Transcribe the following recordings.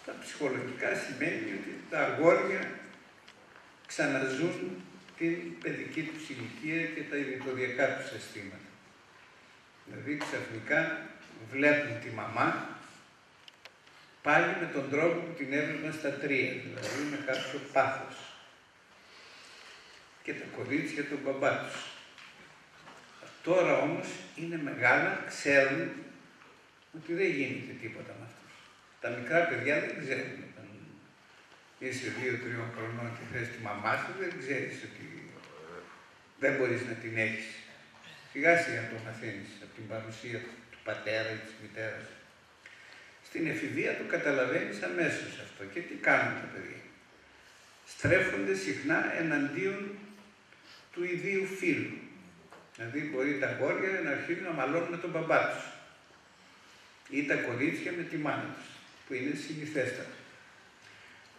Τα ψυχολογικά σημαίνει ότι τα αγόρια ξαναζούν την παιδική τους ηλικία και τα ειδικοδιακά τους αισθήματα. Δηλαδή ξαφνικά βλέπουν τη μαμά πάλι με τον τρόπο που την έβλεπαν στα 3, δηλαδή με κάποιο πάθος. Και τα κορίτσια τον μπαμπά τους. Τώρα όμως είναι μεγάλα, ξέρουν ότι δεν γίνεται τίποτα με αυτούς. Τα μικρά παιδιά δεν ξέρουν. Όταν είσαι 2-3 χρονών και θες τη μαμά σου, δεν ξέρεις ότι δεν μπορείς να την έχεις. Σιγά σιγά το μαθαίνεις από την παρουσία του πατέρα ή της μητέρας. Στην εφηβεία το καταλαβαίνεις αμέσως αυτό. Και τι κάνουν τα παιδιά? Στρέφονται συχνά εναντίον του ιδίου φύλου. Δηλαδή μπορεί τα αγόρια να αρχίσουν να μαλώνουν με τον μπαμπά τους ή τα κορίτσια με τη μάνα τους, που είναι συνηθέστατο.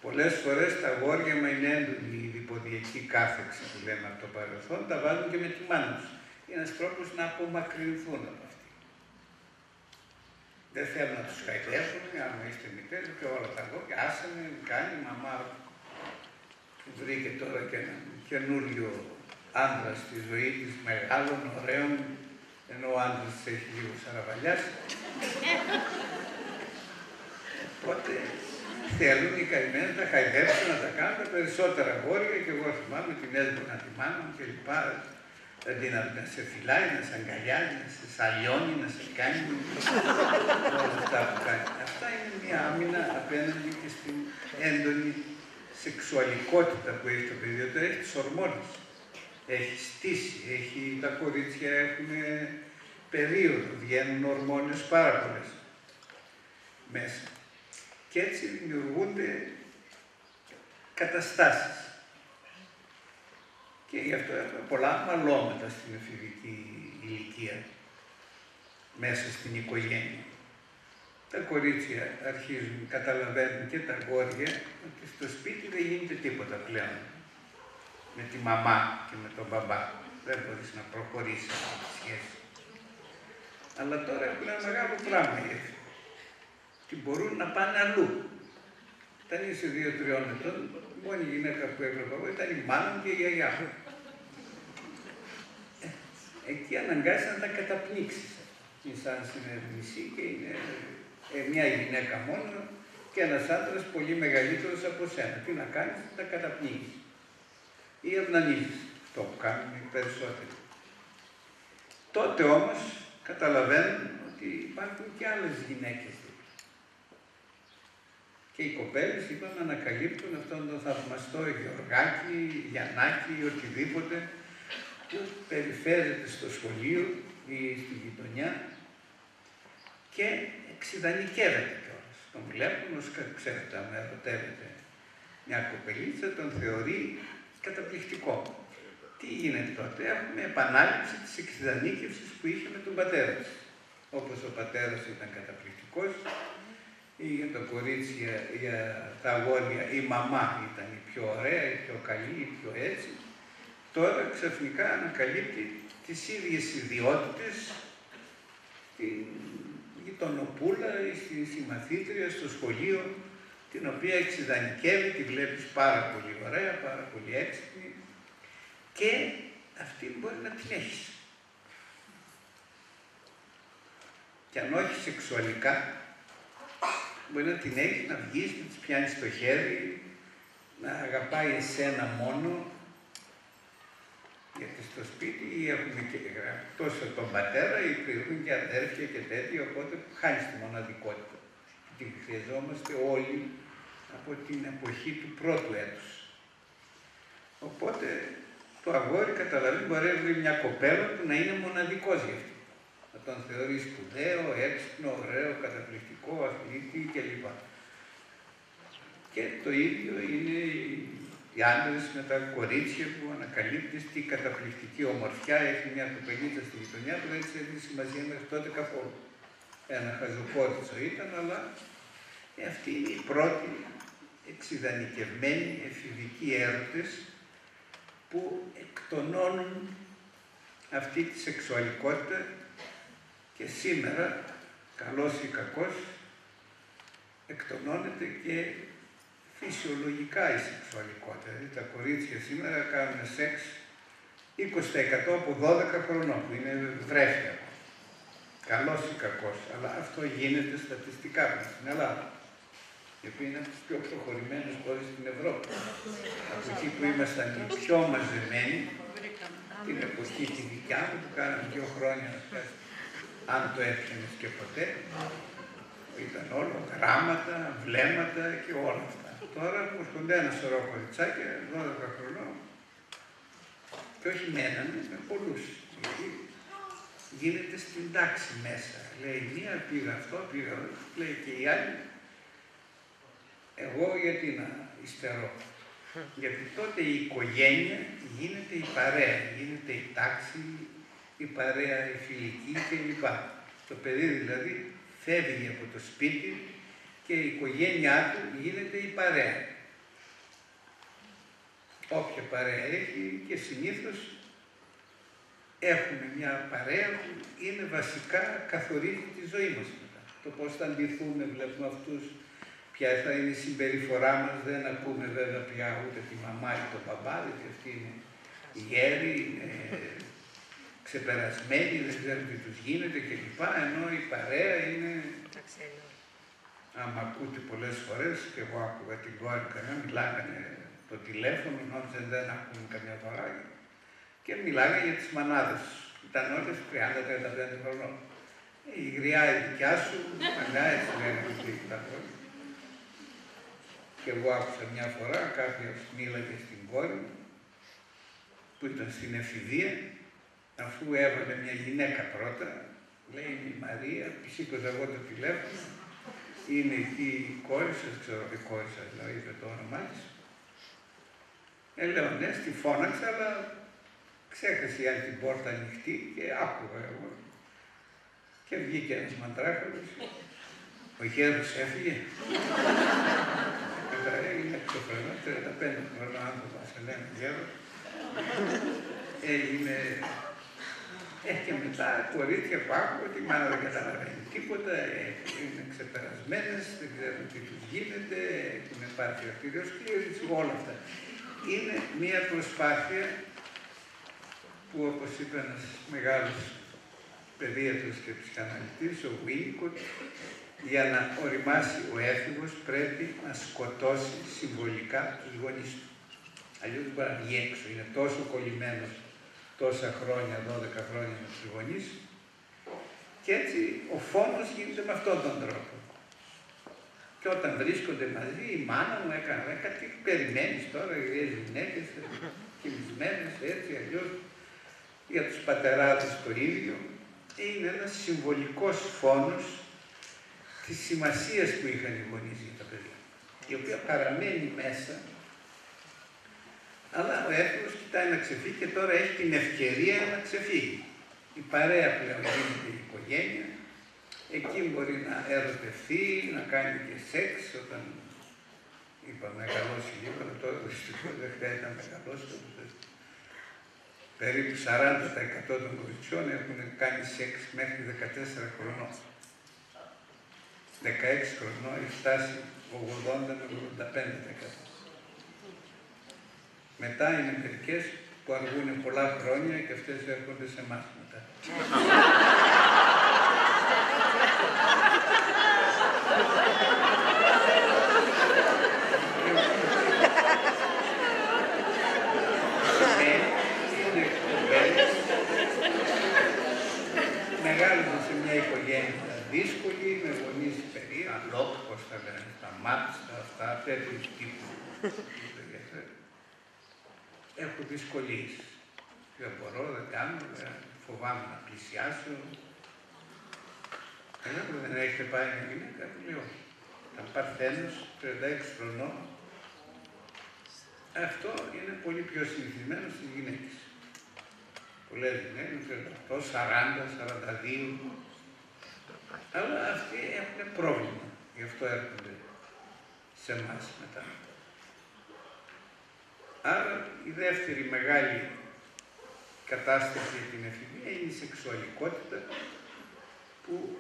Πολλές φορές τα αγόρια, μα είναι έντονη η διποδιακή κάθεξη που λέμε από το παρελθόν, τα βάζουν και με τη μάνα τους. Είναι ένας τρόπος να απομακρυνθούν από αυτή. Δεν θέλουν να τους χαϊδεύουν, άμα είστε μητέρες και όλα τα αγόρια, άσε με, κάνει η μαμά που βρήκε τώρα και έναν καινούριο άντρα στη ζωή της, μεγάλων, ωραίων, ενώ ο άντρας της έχει λίγο σαραβαλιάσει. Οπότε θέλουν οι καημένοι να τα χαϊδέψουν, να τα κάνουν τα περισσότερα αγόρια και εγώ θυμάμαι την έσβονα τη μάνα μου και λοιπά. Δηλαδή να σε φυλάει, να σε αγκαλιάζει, να σε σαλιώνει, να σε κάνει όλα αυτά που κάνει. Αυτά είναι μια άμυνα απέναντι και στην έντονη σεξουαλικότητα που έχει το παιδί. Όταν έχει τις ορμόνες, έχει στήσει, τα κορίτσια έχουν περίοδο, βγαίνουν ορμόνες πάρα πολλές μέσα. Και έτσι δημιουργούνται καταστάσεις. Και γι' αυτό έχουμε πολλά μαλώματα στην εφηβική ηλικία, μέσα στην οικογένεια. Τα κορίτσια αρχίζουν, καταλαβαίνουν και τα αγόρια ότι στο σπίτι δεν γίνεται τίποτα πλέον με τη μαμά και με τον μπαμπά. Δεν μπορείς να προχωρήσεις αυτή τη σχέση. Αλλά τώρα έχουν ένα μεγάλο πράγμα και μπορούν να πάνε αλλού. Όταν είσαι 2-3 ετών, η μόνη γυναίκα που έβλεπα εγώ ήταν η μάνα μου και η γιαγιά μου. Εκεί αναγκάζεσαι να τα καταπνίξεις. Είναι σαν συνεργασία και είναι μια γυναίκα μόνο και ένας άντρας πολύ μεγαλύτερος από σένα. Τι να κάνεις, να τα καταπνίξεις. Ή αυνανίζεις. Αυτό που κάνουν οι περισσότεροι. Τότε όμως καταλαβαίνουν ότι υπάρχουν και άλλες γυναίκες. Και οι κοπέλες είπαν να ανακαλύπτουν αυτόν τον θαυμαστό Γεωργάκη, Γιαννάκη, οτιδήποτε που περιφέρεται στο σχολείο ή στη γειτονιά και εξειδανικεύεται κιόλας. Τον βλέπουν ως, ξέρετε, αν ερωτεύεται μια κοπελίτσα, τον θεωρεί καταπληκτικό. Τι γίνεται τότε? Έχουμε επανάληψη της εξειδανίκευσης που είχε με τον πατέρα της. Όπως ο πατέρας ήταν καταπληκτικός, ή για τα κορίτσια, για τα αγόρια, η μαμά ήταν η πιο ωραία, η πιο καλή, η πιο έτσι. Τώρα ξαφνικά ανακαλύπτει τις ίδιες ιδιότητες στην γειτονοπούλα ή στη συμμαθήτρια, στο σχολείο, την οποία εξειδανικεύει, τη βλέπεις πάρα πολύ ωραία, πάρα πολύ έξυπνη και αυτή μπορεί να την έχεις. Και αν όχι σεξουαλικά, μπορεί να την έχεις, να βγεις, να της πιάνεις στο χέρι, να αγαπάει εσένα μόνο, γιατί στο σπίτι έχουμε και εκτός από τον πατέρα υπάρχουν και αδέρφια και τέτοια, οπότε χάνεις τη μοναδικότητα. Την χρειαζόμαστε όλοι από την εποχή του πρώτου έτους. Οπότε το αγόρι καταλαβαίνει μπορεί να βρει μια κοπέλα που να είναι μοναδικός γι' αυτό. Να τον θεωρεί σπουδαίο, έξυπνο, ωραίο, καταπληκτικό, αθλητή κλπ. Και το ίδιο είναι οι άντρες με τα κορίτσια που ανακαλύπτεις τι καταπληκτική ομορφιά έχει μια κοπελίτσα στη γειτονιά που δεν της έδινε σημασία μέχρι τότε καθόλου. Ένα χαζοκόριτσο ήταν, αλλά αυτοί είναι οι πρώτοι εξειδανικευμένοι εφηβικοί έρωτες που εκτονώνουν αυτή τη σεξουαλικότητα και σήμερα, καλός ή κακός, εκτονώνεται και φυσιολογικά η σεξουαλικότητα. Δηλαδή τα κορίτσια σήμερα κάνουν σεξ 20% από 12 χρονών, που είναι βρέφια. Καλός ή κακός, αλλά αυτό γίνεται στατιστικά στην Ελλάδα, η οποία είναι από τις πιο προχωρημένες χώρες στην Ευρώπη. Από εκεί που ήμασταν οι πιο μαζεμένοι, την εποχή τη δικιά μου που κάναμε 2 χρόνια, αν το έπιανες και ποτέ, ήταν όλο γράμματα, βλέμματα και όλα αυτά. Τώρα που έρχονται ένα σωρό κοριτσάκια, 12 χρονών, και όχι με έναν, με πολλούς. Γίνεται στην τάξη μέσα. Λέει μία, πήγα αυτό, πήγα αυτό, λέει και η άλλη. Εγώ γιατί να υστερώ. Γιατί τότε η οικογένεια γίνεται η παρέα, γίνεται η τάξη, η παρέα, η φιλική κλπ. Το παιδί δηλαδή φεύγει από το σπίτι και η οικογένειά του γίνεται η παρέα. Όποια παρέα έχει και συνήθως έχουμε μια παρέα που είναι βασικά καθορίζει τη ζωή μας μετά. Το πώς θα αντιθούμε, βλέπουμε αυτούς, ποια θα είναι η συμπεριφορά μας, δεν ακούμε βέβαια πια ούτε τη μαμά ή τον μπαμπά, γιατί αυτοί είναι γέροι, είναι ξεπερασμένοι, δεν ξέρουν τι τους γίνεται κλπ. Ενώ η παρέα είναι... Άμα ακούτε πολλές φορές, και εγώ άκουγα την κόρη κανένα, μιλάγανε το τηλέφωνο, νόμιζα δεν ακούν καμιά φορά. Και μιλάγανε για τις μανάδες. Ήταν όλες 30-35 χρονών. Η γριά η δικιά σου, μανά, έτσι λέγανε ότι ήταν όλοι. Και εγώ άκουσα μια φορά, κάποιος μίλαγε στην κόρη μου, που ήταν στην εφηβεία, αφού έβαλε μια γυναίκα πρώτα, λέει η Μαρία, σήκωσα εγώ το τηλέφωνο, είναι εκεί η κόρη σας, ξέρω, η κόρη σας, δηλαδή είπε το όνομά της. Λέω ναι, τη φώναξα, αλλά ξέχασε η άλλη την πόρτα ανοιχτή και άκουγα εγώ. Και βγήκε ένας μαντράχαλος, ο γέρος έφυγε. Και τα έγινε εξωφρενό, 35 χρόνια άνθρωπο, σε λένε γέρος. Έγινε... και μετά κορίτσια που άκουγα, ότι η μάνα δεν καταλαβαίνει τίποτα, είναι ξεπερασμένες, δεν ξέρουν τι τους γίνεται, έχουν πάρει αρτηριοσκλήρωση, όλα αυτά. Είναι μια προσπάθεια που, όπως είπε ένας μεγάλος παιδίατρος και ψυχαναλυτής, ο Winnicott, για να οριμάσει ο έφηβος πρέπει να σκοτώσει συμβολικά τους γονείς του. Αλλιώς δεν μπορεί να βγει έξω, είναι τόσο κολλημένος τόσα χρόνια, 12 χρόνια με τους γονείς, και έτσι ο φόνος γίνεται με αυτόν τον τρόπο. Και όταν βρίσκονται μαζί, η μάνα μου έκανε κάτι, περιμένεις τώρα, οι γυναίκες, κοιμισμένες, έτσι, αλλιώς, για τους πατεράδες το ίδιο, είναι ένας συμβολικός φόνος της σημασίας που είχαν οι γονείς για τα παιδιά, η οποία παραμένει μέσα, αλλά ο έφηβος κοιτάει να ξεφύγει και τώρα έχει την ευκαιρία να ξεφύγει. Η παρέα πλέον γίνεται η οικογένεια, εκεί μπορεί να ερωτευτεί, να κάνει και σεξ, όταν είπα μεγαλώσει λίγο, αλλά τώρα δεν χρειάζεται να μεγαλώσει, περίπου 40% των κοριτσιών έχουν κάνει σεξ μέχρι 14 χρονών. 16 χρονών έχει φτάσει 80 με 85%. Μετά είναι μερικές που αργούν πολλά χρόνια και αυτές έρχονται σε εμάς μετά. Είναι κοπέλες, μεγάλωσαν σε μια οικογένεια δύσκολη, με γονείς περίεργους, πώς τα λένε, τα μάτια, αυτά, τέτοιου τύπου. Έχω δυσκολίες. Δεν μπορώ, δεν κάνω, φοβάμαι να πλησιάσω. Δεν έχετε πάει μια γυναίκα, του λέω. Ήταν παρθένος, 36 χρονών. Αυτό είναι πολύ πιο συνηθισμένο στις γυναίκες. Πολλές γυναίκες, 38, 40, 42. Αλλά αυτοί έχουν πρόβλημα. Γι' αυτό έρχονται σε εμάς μετά. Άρα η δεύτερη μεγάλη κατάσταση για την εφηβεία είναι η σεξουαλικότητα, που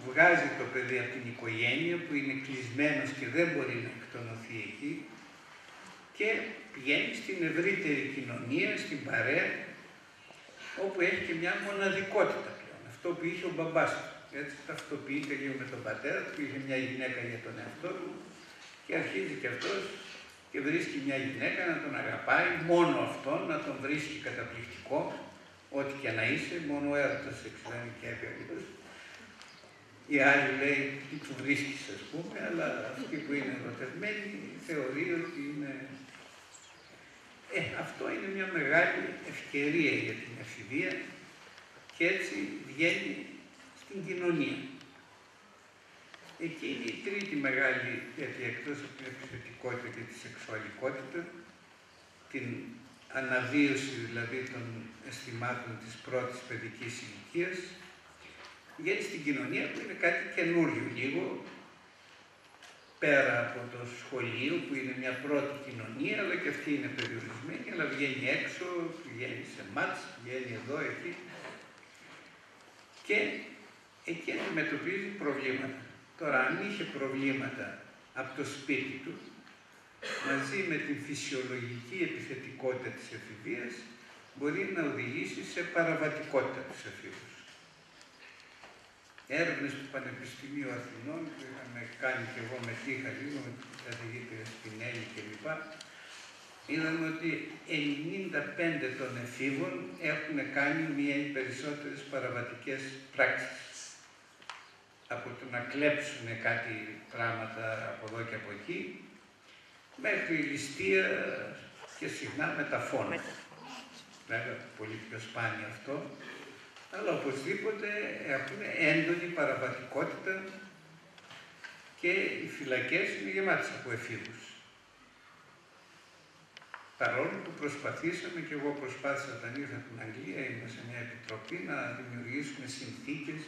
βγάζει το παιδί από την οικογένεια που είναι κλεισμένος και δεν μπορεί να εκτονωθεί εκεί και πηγαίνει στην ευρύτερη κοινωνία, στην παρέα, όπου έχει και μια μοναδικότητα πλέον, αυτό που είχε ο μπαμπάς του. Έτσι ταυτοποιείται λίγο με τον πατέρα του, που είχε μια γυναίκα για τον εαυτό του και αρχίζει και αυτός και βρίσκει μια γυναίκα να τον αγαπάει, μόνο αυτόν, να τον βρίσκει καταπληκτικό, ό,τι και να είσαι, μόνο ο έρωτας σε εξηγάνει και έπαιρνος. Οι άλλοι λέει τι του βρίσκεις, ας πούμε, αλλά αυτοί που είναι ερωτευμένοι θεωρεί ότι είναι... αυτό είναι μια μεγάλη ευκαιρία για την εφηβεία και έτσι βγαίνει στην κοινωνία. Εκεί είναι η τρίτη μεγάλη, γιατί εκτός από την επιθετικότητα και τη σεξουαλικότητα, την αναβίωση δηλαδή των αισθημάτων της πρώτης παιδικής ηλικίας, βγαίνει στην κοινωνία που είναι κάτι καινούριο λίγο, πέρα από το σχολείο που είναι μια πρώτη κοινωνία, αλλά και αυτή είναι περιορισμένη, αλλά βγαίνει έξω, βγαίνει σε μάτς, βγαίνει εδώ, εκεί. Και εκεί αντιμετωπίζει προβλήματα. Τώρα, αν είχε προβλήματα από το σπίτι του, μαζί με την φυσιολογική επιθετικότητα της εφηβείας, μπορεί να οδηγήσει σε παραβατικότητα τους εφήβους. Έρευνες του Πανεπιστημίου Αθηνών, που είχαμε κάνει και εγώ μετήχα λίγο με την καθηγήτρια Σπινέλη κλπ., είδαμε ότι 95 των εφήβων έχουν κάνει μία ή περισσότερες παραβατικές πράξεις. Από το να κλέψουν κάτι πράγματα από εδώ και από εκεί, μέχρι ληστεία και συχνά μεταφώνα. Βέβαια, πολύ πιο σπάνιο αυτό, αλλά οπωσδήποτε έχουν έντονη παραβατικότητα και οι φυλακές είναι γεμάτες από εφήβους. Παρόλο που προσπαθήσαμε, και εγώ προσπάθησα όταν ήρθα από την Αγγλία, ήμουν σε μια επιτροπή, να δημιουργήσουμε συνθήκες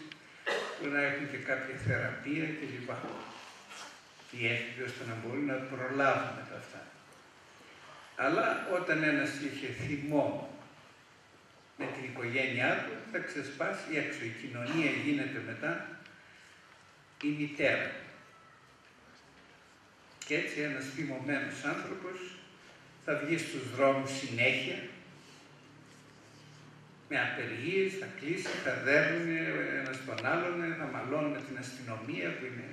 που να έχουν και κάποια θεραπεία κλπ. Οι έφηβοι ώστε να μπορούν να προλάβουν τα αυτά. Αλλά όταν ένας είχε θυμό με την οικογένειά του, θα ξεσπάσει έξω. Η κοινωνία γίνεται μετά η μητέρα. Και έτσι ένας θυμωμένος άνθρωπος θα βγει στους δρόμους συνέχεια, με απεργίες, θα κλείσει, θα δέρνουν ένας τον άλλον, θα μαλώνουν με την αστυνομία που είναι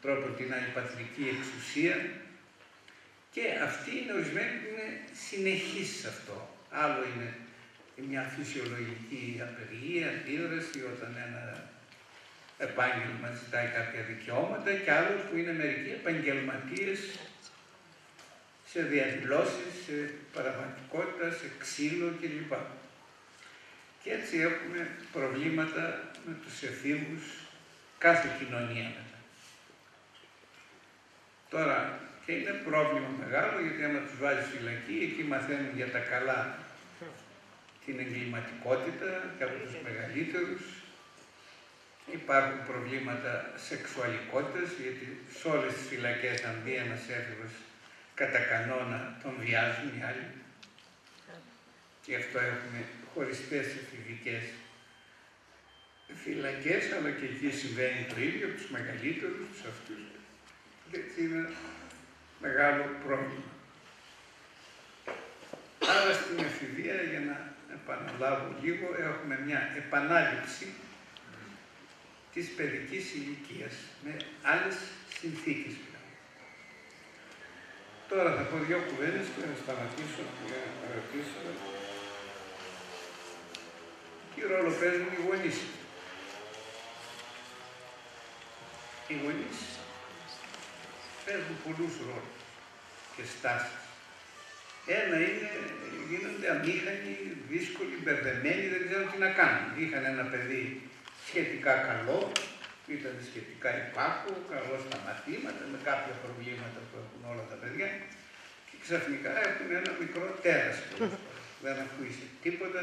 τρόπο την αντιπατρική εξουσία. Και αυτή είναι ορισμένη που είναι συνεχής σε αυτό. Άλλο είναι μια φυσιολογική απεργία, αντίδραση όταν ένα επάγγελμα ζητάει κάποια δικαιώματα και άλλο που είναι μερικοί επαγγελματίες σε διαδηλώσεις, σε παραβατικότητα, σε ξύλο κλπ. Και έτσι έχουμε προβλήματα με τους εφήβους κάθε κοινωνία μετά. Τώρα, και είναι πρόβλημα μεγάλο, γιατί άμα τους βάζεις φυλακή, εκεί μαθαίνουν για τα καλά την εγκληματικότητα και από τους μεγαλύτερους. Υπάρχουν προβλήματα σεξουαλικότητας, γιατί σε όλες τις φυλακές, αν δει ένας έφηβος, κατά κανόνα τον βιάζουν οι άλλοι. Και αυτό έχουμε χωριστές εφηβικές φυλακές, αλλά και εκεί συμβαίνει το ίδιο, από τους μεγαλύτερους, τους αυτούς. Και έτσι είναι μεγάλο πρόβλημα. Άρα στην εφηβεία, για να επαναλάβω λίγο, έχουμε μια επανάληψη της παιδικής ηλικίας, με άλλες συνθήκες. Τώρα θα πω δύο κουβέντες και θα σταματήσω για να ρωτήσω τι ρόλο παίζουν οι γονείς. Οι γονείς παίζουν πολλούς ρόλους και στάσεις. Ένα είναι, γίνονται αμήχανοι, δύσκολοι, μπερδεμένοι, δεν ξέρουν τι να κάνουν. Είχαν ένα παιδί σχετικά καλό, ήταν σχετικά υπάκο, καλό στα μαθήματα, με κάποια προβλήματα που έχουν όλα τα παιδιά και ξαφνικά έχουν ένα μικρό τέρας που δεν ακούει τίποτα,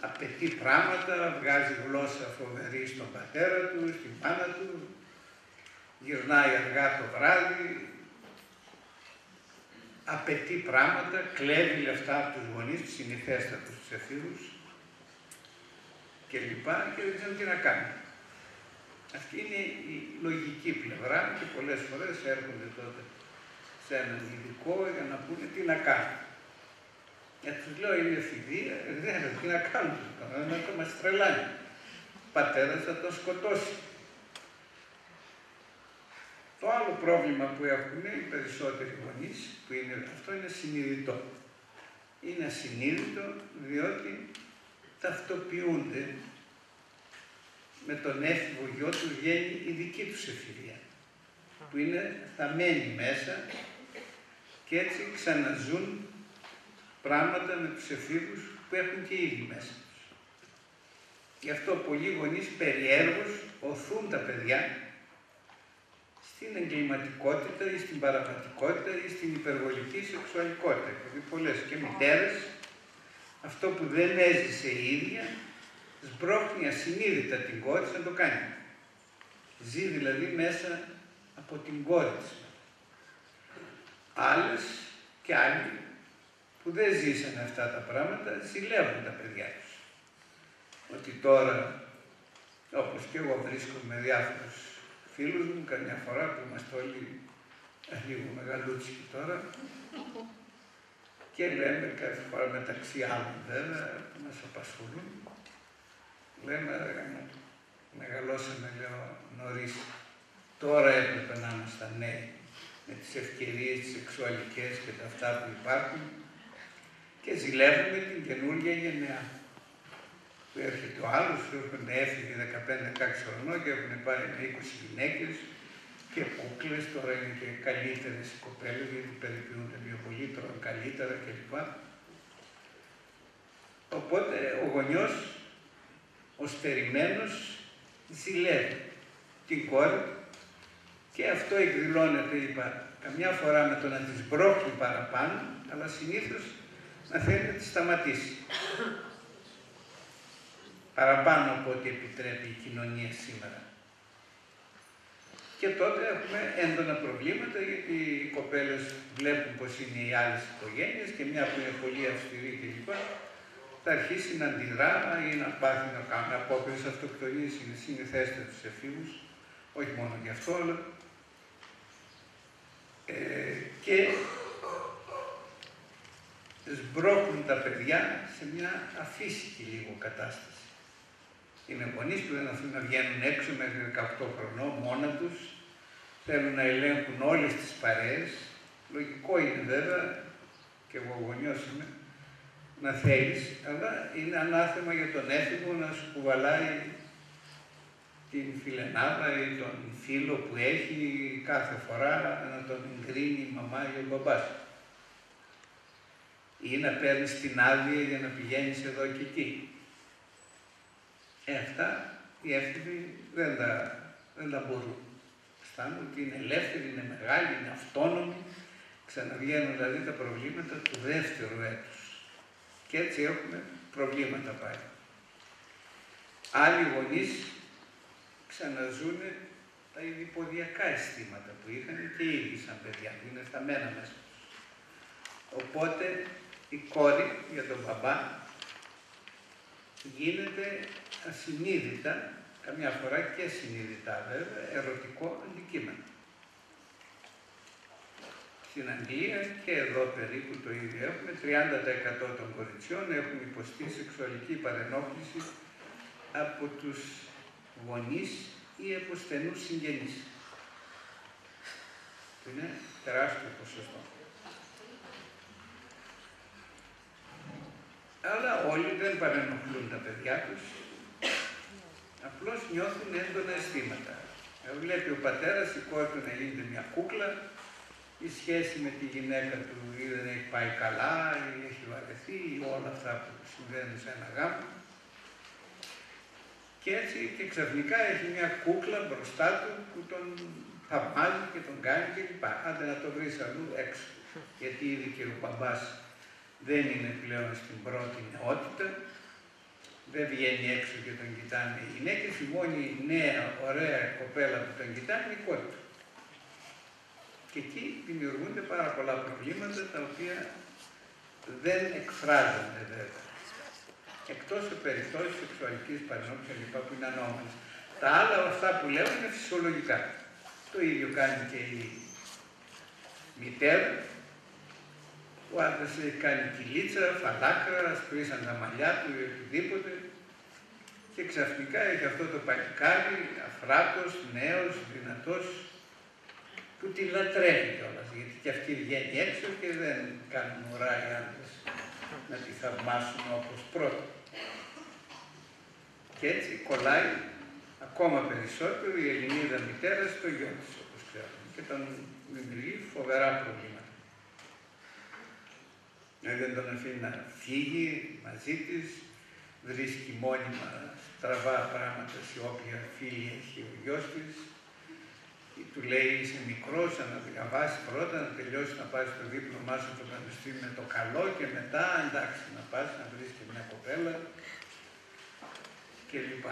απαιτεί πράγματα, βγάζει γλώσσα φοβερή στον πατέρα του, στην μάνα του, γυρνάει αργά το βράδυ, απαιτεί πράγματα, κλέβει λεφτά από τους γονείς, τους συνηθέστατους τους εφήβους και λοιπά και δεν ξέρουν τι να κάνουν. Αυτή είναι η λογική πλευρά και πολλές φορές έρχονται τότε σε έναν ειδικό για να πούνε τι να κάνουν. Γιατί τους λέω είναι εφηβεία, δεν τι να κάνουν, να το μας τρελάνει. Ο πατέρας θα τον σκοτώσει. Το άλλο πρόβλημα που έχουν οι περισσότεροι γονείς, που είναι, αυτό είναι συνειδητό. Είναι ασυνείδητο διότι ταυτοποιούνται με τον έφηβο γιο του, βγαίνει η δική τους εφηβεία, που είναι θαμμένη μέσα και έτσι ξαναζούν πράγματα με τους εφήβους που έχουν και ήδη μέσα τους. Γι' αυτό πολλοί γονείς περιέργως οθούν τα παιδιά στην εγκληματικότητα ή στην παραβατικότητα ή στην υπερβολική σεξουαλικότητα. Δηλαδή πολλές και μητέρες, αυτό που δεν έζησε η ίδια, σμπρώχνει ασυνείδητα την κόρη να το κάνει. Ζει δηλαδή μέσα από την κόρη της. Άλλες και άλλοι που δεν ζήσαν αυτά τα πράγματα, ζηλεύουν τα παιδιά τους. Ότι τώρα, όπως και εγώ βρίσκομαι με διάφορους φίλους μου, καμιά φορά που είμαστε όλοι λίγο μεγαλούτσικοι τώρα, και λέμε κάθε φορά μεταξύ άλλων βέβαια που μας απασχολούν, λέμε μεγαλώσαμε λέω νωρίς, τώρα έπρεπε να ήμασταν νέοι με τις ευκαιρίες, τις σεξουαλικές και τα αυτά που υπάρχουν και ζηλεύουμε την καινούργια γενεά. Που έρχεται ο άλλος, που έχουν έφυγε 15-16 χρονών και έχουν πάρει με 20 γυναίκες και κούκλες, τώρα είναι και καλύτερες οι κοπέλες γιατί περιποιούνται πιο πολύ, τρώνε καλύτερα κλπ. Οπότε ο γονιός, ο στερημένος, ζηλεύει την κόρη και αυτό εκδηλώνεται, είπα, καμιά φορά με το να τη μπρόχνει παραπάνω, αλλά συνήθως να θέλει να τη σταματήσει. Παραπάνω από ό,τι επιτρέπει η κοινωνία σήμερα. Και τότε έχουμε έντονα προβλήματα, γιατί οι κοπέλες βλέπουν πως είναι οι άλλες οικογένειες και μια που είναι πολύ αυστηρή κλπ. Θα αρχίσει να αντιδρά ή να πάθει να κάνει απόκριση αυτοκτονίας, είναι συνηθέστερο στους εφήβους, όχι μόνο γι' αυτό, αλλά και σμπρώχνουν τα παιδιά σε μια αφύσικη λίγο κατάσταση. Είναι γονείς που δεν αφήνουν να βγαίνουν έξω μέχρι 18 χρονών μόνα τους, θέλουν να ελέγχουν όλες τις παρέες. Λογικό είναι βέβαια, και εγώ γονιός είμαι, να θέλεις, αλλά είναι ανάθεμα για τον έφηβο να σου κουβαλάει την φιλενάδα ή τον φίλο που έχει κάθε φορά να τον εγκρίνει η μαμά ή ο μπαμπάς. Ή να παίρνεις την άδεια για να πηγαίνεις εδώ και εκεί. Αυτά οι έφηβοι δεν τα μπορούν. Αισθάνονται ότι είναι ελεύθεροι, είναι μεγάλοι, είναι αυτόνομοι. Ξαναβγαίνουν δηλαδή τα προβλήματα του δεύτερου έτους. Και έτσι έχουμε προβλήματα πάλι. Άλλοι γονείς ξαναζούν τα ειδιποδιακά αισθήματα που είχαν και οι ίδιοι σαν παιδιά, που είναι θαμμένα μέσα τους. Οπότε η κόρη για τον μπαμπά γίνεται ασυνείδητα, καμιά φορά και συνειδητά βέβαια, ερωτικό αντικείμενο. Στην Αγγλία και εδώ περίπου το ίδιο έχουμε, 30% των κοριτσιών έχουν υποστεί σεξουαλική παρενόχληση από τους γονείς ή από στενούς συγγενείς. Που είναι τεράστιο ποσοστό. Αλλά όλοι δεν παρενοχλούν τα παιδιά τους, απλώς νιώθουν έντονα αισθήματα. Βλέπει ο πατέρας η κόρη του να γίνεται μια κούκλα, η σχέση με τη γυναίκα του ή δεν έχει πάει καλά, ή έχει βαρεθεί, ή όλα αυτά που συμβαίνουν σε ένα γάμο. Και έτσι και ξαφνικά έχει μια κούκλα μπροστά του που τον θαυμάζει και τον κάνει κλπ. Άντε να το βρεις αλλού έξω, γιατί ήδη και ο μπαμπάς δεν είναι πλέον στην πρώτη νεότητα, δεν βγαίνει έξω και τον κοιτάνε οι γυναίκες, η μόνη νέα ωραία κοπέλα που τον κοιτάνε είναι η κόρη του. Και εκεί δημιουργούνται πάρα πολλά προβλήματα τα οποία δεν εκφράζονται βέβαια. Εκτός από περιπτώσεις σεξουαλικής παρενόχλησης κλπ. Που είναι ανώμαλες. Τα άλλα αυτά που λέω είναι φυσιολογικά. Το ίδιο κάνει και η μητέρα. Ο άντρας έχει κάνει κυλίτσα, φαλάκρα, σπρίσαν τα μαλλιά του ή οτιδήποτε. Και ξαφνικά έχει αυτό το παλικάρι, αφράτος, νέος, δυνατός, που τη λατρεύει κιόλας, γιατί και αυτή βγαίνει έξω και δεν κάνουν ουρά οι άντρες να τη θαυμάσουν όπως πρώτα. Και έτσι κολλάει ακόμα περισσότερο η Ελληνίδα μητέρα στο γιο της, όπως ξέρουμε, και τον δημιουργεί φοβερά προβλήματα. Δεν τον αφήνει να φύγει μαζί της, βρίσκει μόνιμα στραβά πράγματα σε όποια φίλη έχει ο γιος της. Του λέει είσαι μικρός, να διαβάσει πρώτα, να τελειώσει να πάρει το δίπλωμά σου στο πανεπιστήμιο με το καλό και μετά εντάξει να πας να βρεις και μια κοπέλα κλπ.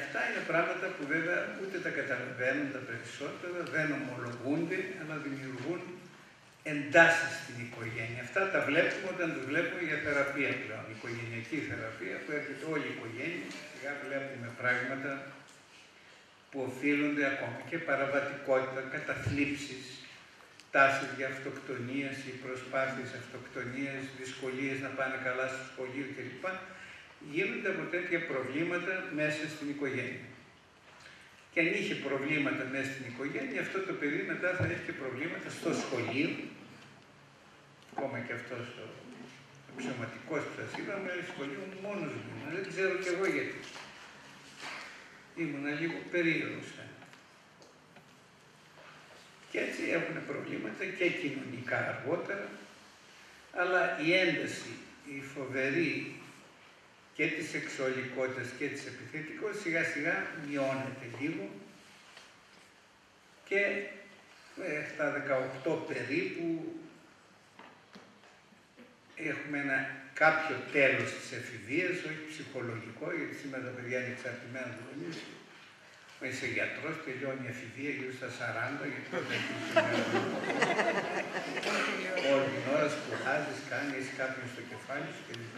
Αυτά είναι πράγματα που βέβαια ούτε τα καταλαβαίνουν τα περισσότερα, δεν ομολογούνται, αλλά δημιουργούν εντάσεις στην οικογένεια. Αυτά τα βλέπουμε όταν τους βλέπουμε για θεραπεία πλέον, οικογενειακή θεραπεία που έρχεται όλη η οικογένεια, σιγά βλέπουμε πράγματα που οφείλονται ακόμα και παραβατικότητα, καταθλίψεις, τάσεις για αυτοκτονίες ή προσπάθειες αυτοκτονίες, δυσκολίες να πάνε καλά στο σχολείο κλπ. Γίνονται από τέτοια προβλήματα μέσα στην οικογένεια. Και αν είχε προβλήματα μέσα στην οικογένεια, αυτό το παιδί μετά θα έχει και προβλήματα στο σχολείο. Ακόμα και αυτός ο αξιωματικός που σας είπαμε, σχολείο μόνος μου, δεν ξέρω κι εγώ γιατί. Ήμουνα λίγο περίεργος. Και έτσι έχουν προβλήματα και κοινωνικά αργότερα, αλλά η ένταση, η φοβερή και της σεξουαλικότητας και της επιθετικότητας σιγά σιγά μειώνεται λίγο και στα 18 περίπου έχουμε ένα κάποιο τέλος της εφηβείας, όχι ψυχολογικό, γιατί σήμερα τα παιδιά είναι εξαρτημένα του γονείς. Είσαι γιατρός, τελειώνει η εφηβεία γύρω στα 40, γιατί δεν έχει όλη την ώρα σπουδάζεις, κάνεις, έχεις κάποιον στο κεφάλι σου κλπ.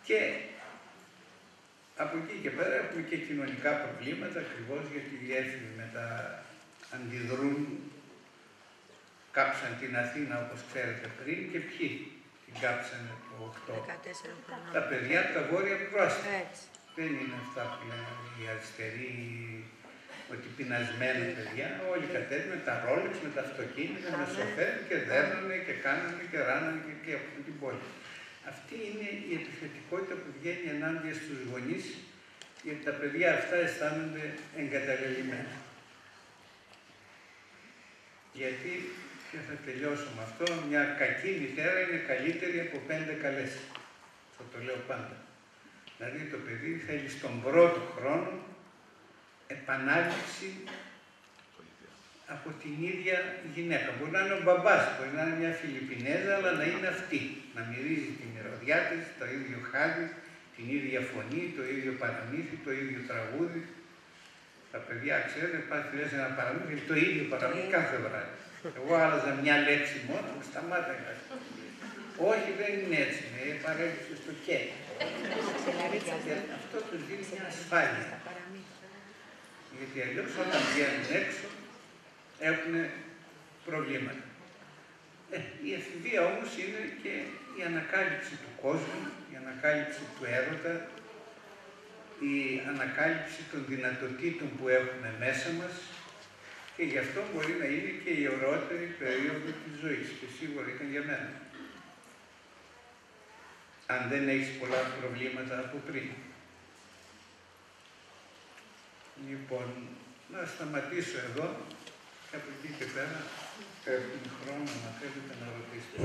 Και από εκεί και πέρα έχουμε και κοινωνικά προβλήματα, ακριβώς γιατί οι έφηβοι μετά αντιδρούν. Κάψαν την Αθήνα, όπως ξέρετε πριν, και ποιοι την κάψανε το 8. Τα παιδιά από τα βόρεια πρόστια. Δεν είναι αυτά που λένε οι αριστεροί, ότι πεινασμένα παιδιά. Όλοι κατέβαιναν τα ρόλεξ με τα αυτοκίνητα, με σοφέρ και δέρνανε και κάνανε και ράνανε και από την πόλη. Αυτή είναι η επιθετικότητα που βγαίνει ενάντια στους γονείς, γιατί τα παιδιά αυτά αισθάνονται εγκαταλελειμμένα. Γιατί, και θα τελειώσω με αυτό, μια κακή μητέρα είναι καλύτερη από 5 καλές. Θα το λέω πάντα. Δηλαδή το παιδί θέλει στον πρώτο χρόνο επανάληψη από την ίδια γυναίκα. Μπορεί να είναι ο μπαμπάς, μπορεί να είναι μια Φιλιππινέζα, αλλά να είναι αυτή. Να μυρίζει τη μυρωδιά της, το ίδιο χάδι, την ίδια φωνή, το ίδιο παραμύθι, το ίδιο τραγούδι. Τα παιδιά, ξέρετε, πας λες ένα παραμύθι, το ίδιο παραμύθι κάθε βράδυ. Εγώ άλλαζα μια λέξη μόνο, σταμάταγα. Όχι, δεν είναι έτσι, με παρέλυσε στο κέντρο. Αυτό τους δίνει μια ασφάλεια. Γιατί αλλιώς όταν βγαίνουν έξω έχουν προβλήματα. Η εφηβεία όμως είναι και η ανακάλυψη του κόσμου, η ανακάλυψη του έρωτα, η ανακάλυψη των δυνατοτήτων που έχουμε μέσα μας και γι' αυτό μπορεί να είναι και η ωραιότερη περίοδο της ζωής και σίγουρα ήταν για μένα. Αν δεν έχεις πολλά προβλήματα από πριν. Λοιπόν, να σταματήσω εδώ και από εκεί και πέρα έχουμε χρόνο να θέλετε να ρωτήσετε.